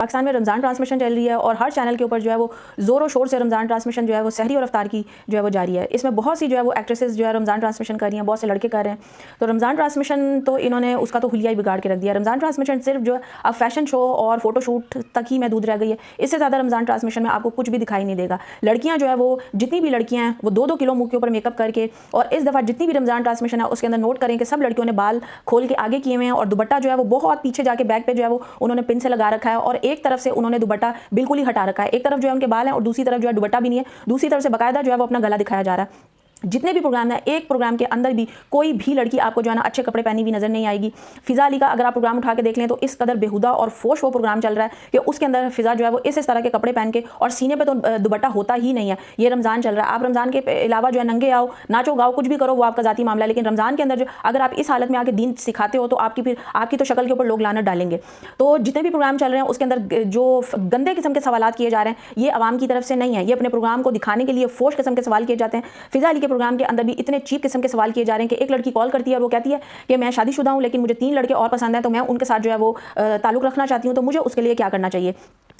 पाकिस्तान में रमज़ान ट्रांसमिशन चल रही है और हर चैनल के ऊपर जो है वो ज़ोरों शोर से रमज़ान ट्रांसमिशन जो है वो सहरी और अफ्तार की जो है वो जारी है। इसमें बहुत सी जो है वो एक्ट्रेसेस जो है रमज़ान ट्रांसमिशन कर रही हैं, बहुत से लड़के कर रहे हैं। तो रमज़ान ट्रांसमिशन तो इन्होंने उसका तो हुलिया ही बिगाड़ के रख दिया। रमज़ान ट्रांसमिशन सिर्फ जो है अब फैशन शो और फोटोशूट तक ही महदूद रह गई है। इससे ज़्यादा रमज़ान ट्रांसमिशन में आपको कुछ भी दिखाई नहीं देगा। लड़कियाँ जो है वो जितनी भी लड़कियाँ हैं वो 2-2 किलो मुँह के ऊपर मेकअप करके, और इस दफ़ा जितनी भी रमज़ान ट्रांसमिशन है उसके अंदर नोट करें कि सब लड़कियों ने बाल खोल के आगे किए हुए हैं और दुपट्टा जो है वो बहुत पीछे जाके बैक पे जो है वो उन्होंने पिन से लगा रखा है, और एक तरफ से उन्होंने दुपट्टा बिल्कुल ही हटा रखा है। एक तरफ जो है उनके बाल हैं और दूसरी तरफ जो है दुपट्टा भी नहीं है, दूसरी तरफ से बाकायदा जो है वो अपना गला दिखाया जा रहा है। जितने भी प्रोग्राम हैं, एक प्रोग्राम के अंदर भी कोई भी लड़की आपको जो है ना अच्छे कपड़े पहनी हुई नजर नहीं आएगी। फिजा अली का अगर आप प्रोग्राम उठा के देख लें तो इस कदर बेहुदा और फोश वो प्रोग्राम चल रहा है कि उसके अंदर फिजा जो है वो इस तरह के कपड़े पहन के, और सीने पे तो दुपट्टा होता ही नहीं है। ये रमज़ान चल रहा है, आप रमज़ान के अलावा जो है नंगे आओ, नाचो गाओ, कुछ भी करो, वो आपका जाती मामला है। लेकिन रमज़ान के अंदर जो अगर आप इस हालत में आके दीन सिखाते हो तो आपकी तो शक्ल के ऊपर लोग लानत डालेंगे। तो जितने भी प्रोग्राम चल रहे हैं उसके अंदर जो गंदे किस्म के सवाल किए जा रहे हैं ये आवाम की तरफ से नहीं है, ये अपने प्रोग्राम को दिखाने के लिए फोश किस्म के सवाल किए जाते हैं। फिजा अली के प्रोग्राम के अंदर भी इतने चीप किस्म के सवाल किए जा रहे हैं कि एक लड़की कॉल करती है और वो कहती है कि मैं शादीशुदा हूं लेकिन मुझे 3 लड़के और पसंद हैं, तो मैं उनके साथ जो है वो ताल्लुक रखना चाहती हूं, तो मुझे उसके लिए क्या करना चाहिए।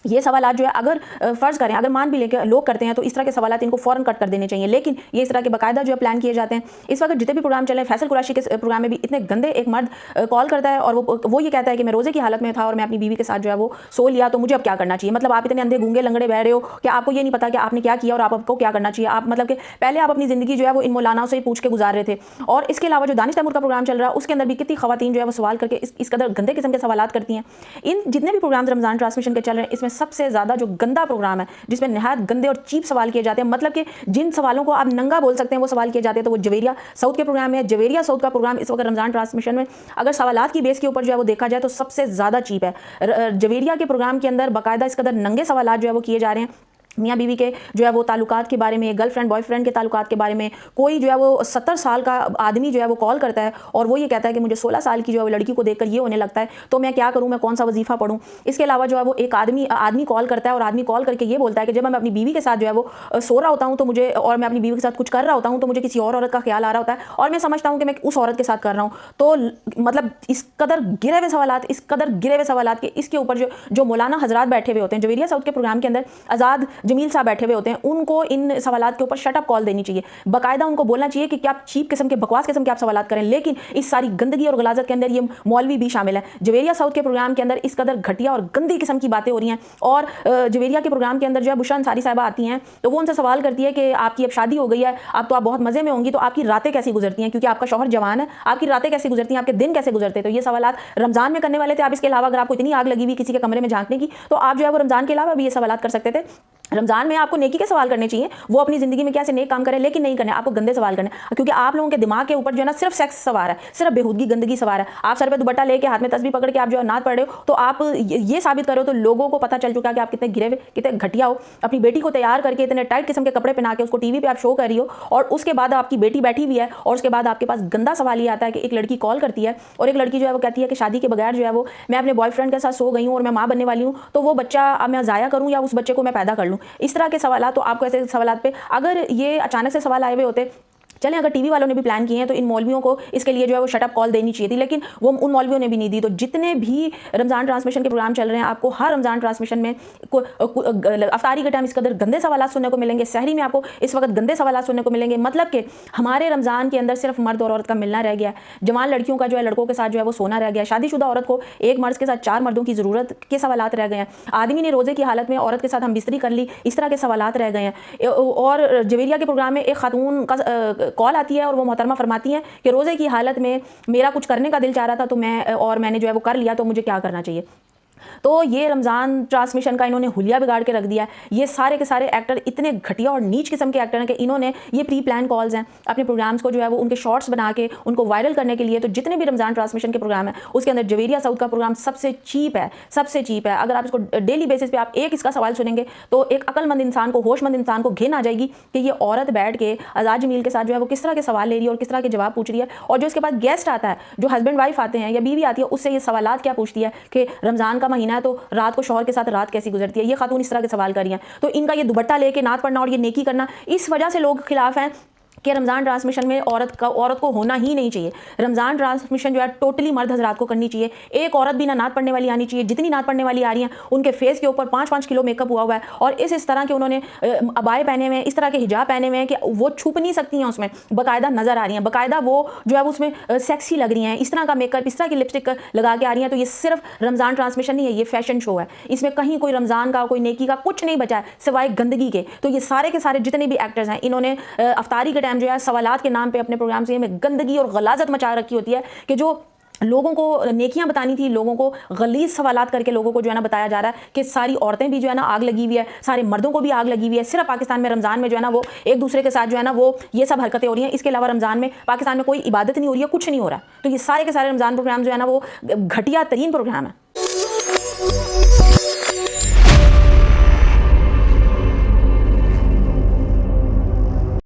ये सवाल जो है अगर फ़र्ज़ करें, अगर मान भी लें कि लोग करते हैं तो इस तरह के सवाल इनको फ़ौरन कट कर देने चाहिए, लेकिन ये इस तरह के बाकायदा जो है प्लान किए जाते हैं। इस वक्त जितने भी प्रोग्राम चले, फैसल कुरैशी के प्रोग्राम में भी इतने गंदे, एक मर्द कॉल करता है और वो ये कहता है कि मैं रोज़े की हालत में था और मैं अपनी बीवी के साथ जो है वो सो लिया, तो मुझे अब क्या करना चाहिए। मतलब आप इतने अंधे गूंगे लंगड़े बह रहे हो कि आपको ये नहीं पता कि आपने क्या किया और आपको क्या करना चाहिए। आप मतलब कि पहले आप अपनी ज़िंदगी जो है वो इन मौलानाओं से ही पूछ के गुजार रहे थे, और इसके अलावा जो दानिश तैमूर का प्रोग्राम चल रहा है उसके अंदर भी कितनी ख़वातीन जो है वो सवाल करके इस कदर गंदे किस्म के सवाल करती हैं। इन जितने भी प्रोग्राम रमज़ान ट्रांसमिशन के चल रहे हैं इसमें सबसे ज़्यादा जो गंदा प्रोग्राम है जिसमें नहायत गंदे और चीप सवाल किए जाते हैं, मतलब कि जिन सवालों को आप नंगा बोल सकते हैं वो सवाल किए जाते हैं, तो वो जवेरिया साउथ के प्रोग्राम है। जवेरिया साउथ का प्रोग्राम इस वक्त रमज़ान ट्रांसमिशन में अगर सवालात की बेस के ऊपर जो है वो देखा जाए तो सबसे ज़्यादा चीप है। जवेरिया के प्रोग्राम के अंदर बाकायदा इस कदर नंगे सवालात जो है वो किए जा रहे हैं मियाँ बीवी के जो है वो ताल्लुकात के बारे में, गर्लफ्रेंड बॉयफ्रेंड के ताल्लुकात के बारे में। कोई जो है वो 70 साल का आदमी जो है वो कॉल करता है और वो ये कहता है कि मुझे 16 साल की जो है वो लड़की को देखकर ये होने लगता है, तो मैं क्या करूँ, मैं कौन सा वजीफ़ा पढ़ूँ। इसके अलावा जो है वो एक आदमी कॉल करता है और आदमी कॉल करके ये बोलता है कि जब मैं अपनी बीवी के साथ जो है वो सो रहा होता हूँ तो मुझे, और मैं अपनी बीवी के साथ कुछ कर रहा होता हूँ तो मुझे किसी और औरत का ख्याल आ रहा होता है और मैं समझता हूँ कि मैं उस औरत के साथ कर रहा हूँ। तो मतलब इस कदर गिरे हुए सवालात के इसके ऊपर जो मौलाना हजरात बैठे हुए होते हैं, जवेरिया साउथ के प्रोग्राम के अंदर आज़ाद जमील साहब बैठे हुए होते हैं, उनको इन सवालात के ऊपर शट अप कॉल देनी चाहिए। बाकायदा उनको बोलना चाहिए कि क्या आप चीप किस्म के, बकवास किस्म के आप सवालात करें, लेकिन इस सारी गंदगी और गलाजत के अंदर ये मौलवी भी शामिल है। जवेरिया साउथ के प्रोग्राम के अंदर इस कदर घटिया और गंदी किस्म की बातें हो रही हैं, और जवेरिया के प्रोग्राम के अंदर जो है बुशरा अंसारी साहिबा आती हैं तो वो उनसे सवाल करती है कि आपकी अब शादी हो गई है, अब तो आप बहुत मजे में होंगी, तो आपकी रातें कैसी गुजरती हैं, क्योंकि आपका शौहर जवान है, आपकी रातें कैसी गुजरती हैं, आपके दिन कैसे गुजरते हैं। तो ये सवालात रमजान में करने वाले थे आप। इसके अलावा अगर आपको इतनी आग लगी हुई किसी के कमरे में झांकने की, तो आप जो है वो रमजान के अलावा भी ये सवालात कर सकते थे। रमजान में आपको नेकी के सवाल करने चाहिए, वो अपनी जिंदगी में कैसे नेक काम करें, लेकिन नहीं करने, आपको गंदे सवाल करने, क्योंकि आप लोगों के दिमाग के ऊपर जो है ना सिर्फ सेक्स सवार है, सिर्फ बेहूदगी गंदगी सवार है। आप सर पे दुपट्टा लेके हाथ में तस्बीह पकड़ के आप जो है नात पढ़ रहे हो, तो आप ये साबित कर रहे हो तो लोगों को पता चल चुका है कि आप कितने गिरे हुए, कितने घटिया हो। अपनी बेटी को तैयार करके इतने टाइट किस्म के कपड़े पहना के उसको टीवी पे आप शो कर रही हो, और उसके बाद आपकी बेटी बैठी हुई है, और उसके बाद आपके पास गंदा सवाल ये आता है कि एक लड़की कॉल करती है और एक लड़की जो है वो कहती है कि शादी के बगैर जो है वो मैं अपने बॉयफ्रेंड के साथ सो गई हूँ और मैं माँ बनने वाली हूँ, तो वो बच्चा अब मैं ज़ाया करूँ या उस बच्चे को मैं पैदा कर लूँ। इस तरह के सवाल, तो आपको ऐसे सवालात पे अगर ये अचानक से सवाल आए हुए होते, चलें अगर टीवी वालों ने भी प्लान किए हैं तो इन मौलवियों को इसके लिए जो है वो शट अप कॉल देनी चाहिए थी, लेकिन वो उन मौलवियों ने भी नहीं दी। तो जितने भी रमज़ान ट्रांसमिशन के प्रोग्राम चल रहे हैं, आपको हर रमज़ान ट्रांसमिशन में अफ्तारी के टाइम इस कदर गंदे सवालात सुनने को मिलेंगे, सहरी में आपको इस वक्त गंदे सवालात सुनने को मिलेंगे। मतलब कि हमारे रमज़ान के अंदर सिर्फ मर्द और औरत का मिलना रह गया, जवान लड़कियों का जो है लड़कों के साथ जो है वो सोना रह गया, शादीशुदा औरत को एक मर्द के साथ 4 मर्दों की ज़रूरत के सवालात रह गए हैं, आदमी ने रोज़े की हालत में औरत के साथ हम बिस्तरी कर ली, इस तरह के सवालात रह गए हैं। और जवेरिया के प्रोग्राम में एक खातून का कॉल आती है और वो मोहतरमा फरमाती हैं कि रोज़े की हालत में मेरा कुछ करने का दिल चाह रहा था तो मैंने जो है वो कर लिया, तो मुझे क्या करना चाहिए। तो ये रमज़ान ट्रांसमिशन का इन्होंने हुलिया बिगाड़ के रख दिया है। ये सारे के सारे एक्टर इतने घटिया और नीच किस्म के एक्टर हैं कि इन्होंने ये प्री प्लान कॉल्स हैं अपने प्रोग्राम्स को जो है वो उनके शॉर्ट्स बना के उनको वायरल करने के लिए। तो जितने भी रमज़ान ट्रांसमिशन के प्रोग्राम है उसके अंदर जवेरिया साउथ का प्रोग्राम सबसे चीप है, सबसे चीप है। अगर आप इसको डेली बेसिस पे आप एक इसका सवाल सुनेंगे तो एक अक्लमंद इंसान को, होशमंद इंसान को घिन आ जाएगी कि ये औरत बैठ के आज़ाद जमील के साथ जो है वो किस तरह के सवाल ले रही है और किस तरह के जवाब पूछ रही है, और जो इसके पास गेस्ट आता है, जो हस्बैंड वाइफ आते हैं या बीवी आती है, उससे ये सवालात क्या पूछती है कि रमज़ान का महीना है तो रात को शौहर के साथ रात कैसी गुजरती है। ये खातून इस तरह के सवाल कर रही हैं। तो इनका ये दुपट्टा लेके नात पढ़ना और ये नेकी करना, इस वजह से लोग खिलाफ हैं कि रमज़ान ट्रांसमिशन में औरत को होना ही नहीं चाहिए। रमज़ान ट्रांसमिशन जो है टोटली मर्द हजरात को करनी चाहिए। एक औरत भी ना नात पढ़ने वाली आनी चाहिए। जितनी नात पढ़ने वाली आ रही हैं उनके फेस के ऊपर 5-5 किलो मेकअप हुआ है और इस तरह के उन्होंने अबाए पहने हुए हैं, इस तरह के हिजाब पहने हुए हैं कि वो छुप नहीं सकती हैं, उसमें बाकायदा नज़र आ रही हैं, बाकायदा वो जो है उसमें सेक्सी लग रही हैं, इस तरह का मेकअप, इस तरह की लिपस्टिक लगा के आ रही हैं। तो ये सिर्फ रमज़ान ट्रांसमिशन नहीं है, ये फैशन शो है। इसमें कहीं कोई रमज़ान का कोई नेकी का कुछ नहीं बचा है सिवाय गंदगी के। तो ये सारे के सारे जितने भी एक्टर्स हैं इन्होंने अफ्तारी के टाइम जो है सवालात के नाम पे अपने प्रोग्राम से में गंदगी और गलाजत मचा रखी होती है कि जो लोगों को नेकियां बतानी थी, लोगों को गलीज सवालात करके लोगों को जो है ना बताया जा रहा है कि सारी औरतें भी जो है ना आग लगी हुई है, सारे मर्दों को भी आग लगी हुई है। सिर्फ पाकिस्तान में रमज़ान में जो है ना वो एक दूसरे के साथ जो है ना वो ये सब हरकतें हो रही हैं। इसके अलावा रमज़ान में पाकिस्तान में कोई इबादत नहीं हो रही है, कुछ नहीं हो रहा है। तो ये सारे के सारे रमज़ान प्रोग्राम जो है ना वो घटिया तरीन प्रोग्राम है।